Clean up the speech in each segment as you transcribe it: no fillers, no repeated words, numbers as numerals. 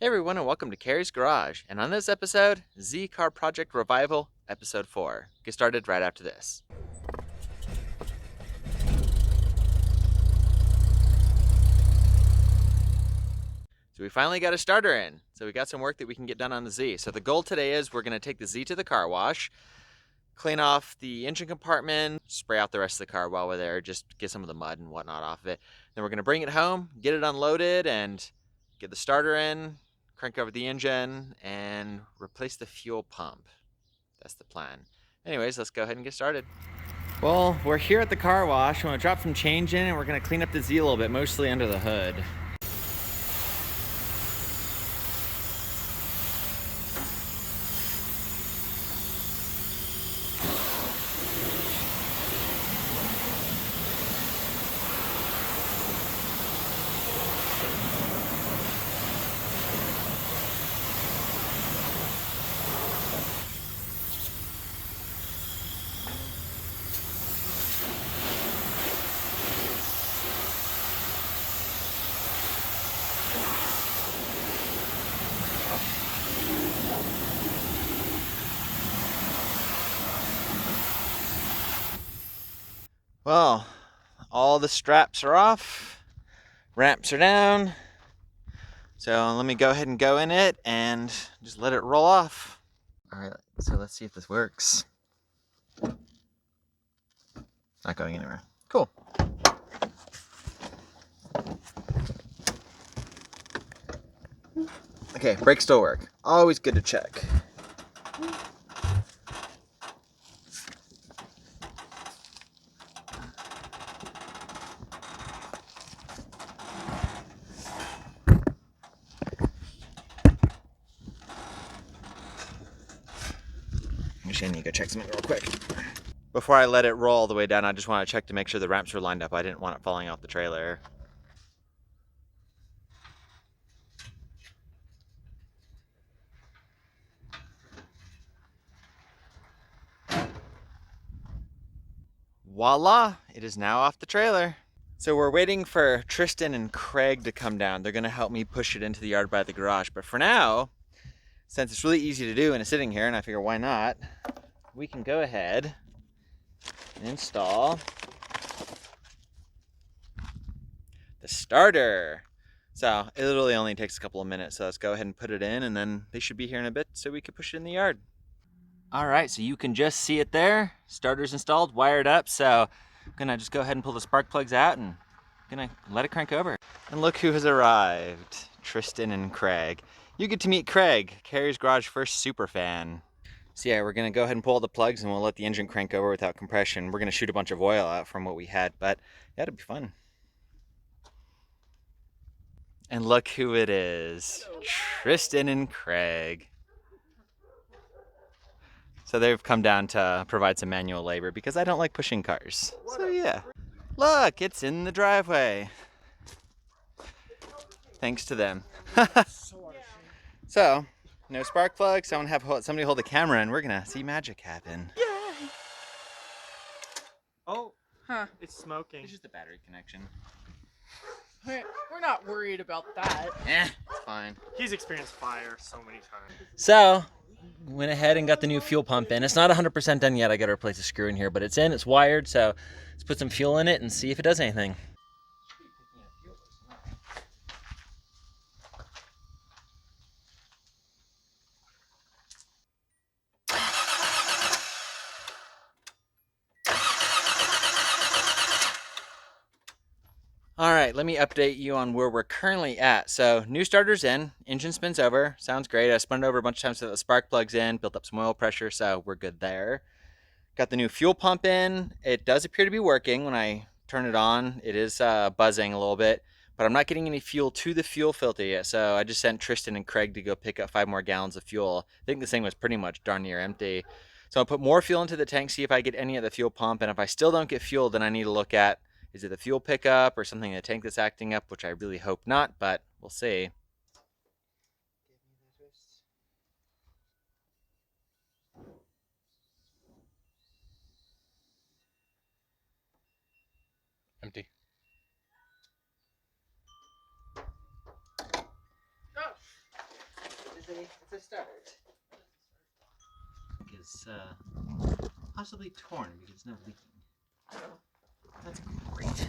Hey everyone, and welcome to Carrie's Garage. And on this episode, Z Car Project Revival, Episode 4. Get started right after this. So we finally got a starter in. So we got some work that we can get done on the Z. So the goal today is we're going to take the Z to the car wash, clean off the engine compartment, spray out the rest of the car while we're there, just get some of the mud and whatnot off of it. Then we're going to bring it home, get it unloaded, and get the starter in, crank over the engine, and replace the fuel pump. That's the plan. Anyways, let's go ahead and get started. Well, we're here at the car wash. I'm gonna drop some change in and we're gonna clean up the Z a little bit, mostly under the hood. Well, all the straps are off, ramps are down, so let me go ahead and go in it and just let it roll off. All right, so let's see if this works. Not going anywhere. Cool. Okay, brakes still work. Always good to check. Actually, I need to go check something real quick. Before I let it roll all the way down, I just want to check to make sure the ramps were lined up. I didn't want it falling off the trailer. Voila! It is now off the trailer. So we're waiting for Tristan and Craig to come down. They're gonna help me push it into the yard by the garage. But for now, since it's really easy to do and it's sitting here, and I figure why not, we can go ahead and install the starter. So it literally only takes a couple of minutes. So let's go ahead and put it in, and then they should be here in a bit so we can push it in the yard. All right, so you can just see it there. Starter's installed, wired up. So I'm gonna just go ahead and pull the spark plugs out and gonna let it crank over. And look who has arrived, Tristan and Craig. You get to meet Craig, Carrie's Garage first super fan. So yeah, we're gonna go ahead and pull the plugs and we'll let the engine crank over without compression. We're gonna shoot a bunch of oil out from what we had, but yeah, it'll be fun. And look who it is, Tristan and Craig. So they've come down to provide some manual labor because I don't like pushing cars. So yeah, look, it's in the driveway. Thanks to them. So, no spark plugs. Somebody hold the camera and we're gonna see magic happen. Yay! Oh, Huh. it's smoking. It's just a battery connection. We're not worried about that. It's fine. He's experienced fire so many times. So, went ahead and got the new fuel pump in. It's not 100% done yet. I gotta replace a screw in here, but it's in, it's wired, so let's put some fuel in it and see if it does anything. All right, let me update you on where we're currently at. So new starter's in, engine spins over, sounds great. I spun it over a bunch of times so the spark plug's in, built up some oil pressure, so we're good there. Got the new fuel pump in. It does appear to be working. When I turn it on, it is buzzing a little bit, but I'm not getting any fuel to the fuel filter yet. So I just sent Tristan and Craig to go pick up 5 more gallons of fuel. I think this thing was pretty much darn near empty. So I'll put more fuel into the tank, see if I get any at the fuel pump. And if I still don't get fuel, then I need to look at, is it the fuel pickup or something in the tank that's acting up, which I really hope not, but we'll see. Empty. Oh. it's a start. It's possibly torn because it's no leaking. That's great.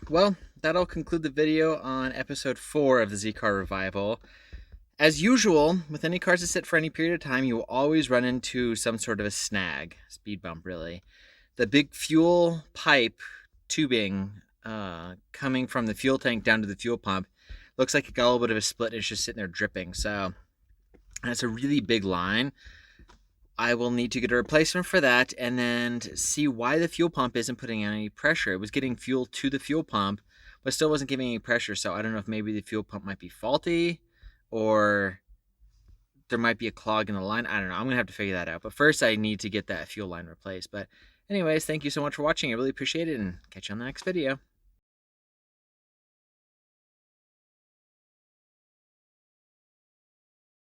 Well, that'll conclude the video on episode 4 of the Z-Car Revival. As usual, with any cars that sit for any period of time, you will always run into some sort of a snag, speed bump really. The big fuel pipe tubing coming from the fuel tank down to the fuel pump looks like it got a little bit of a split and it's just sitting there dripping. So that's a really big line. I will need to get a replacement for that and then see why the fuel pump isn't putting any pressure. It was getting fuel to the fuel pump, but still wasn't giving any pressure. So I don't know if maybe the fuel pump might be faulty or there might be a clog in the line. I don't know. I'm going to have to figure that out. But first, I need to get that fuel line replaced. But anyways, thank you so much for watching. I really appreciate it and catch you on the next video.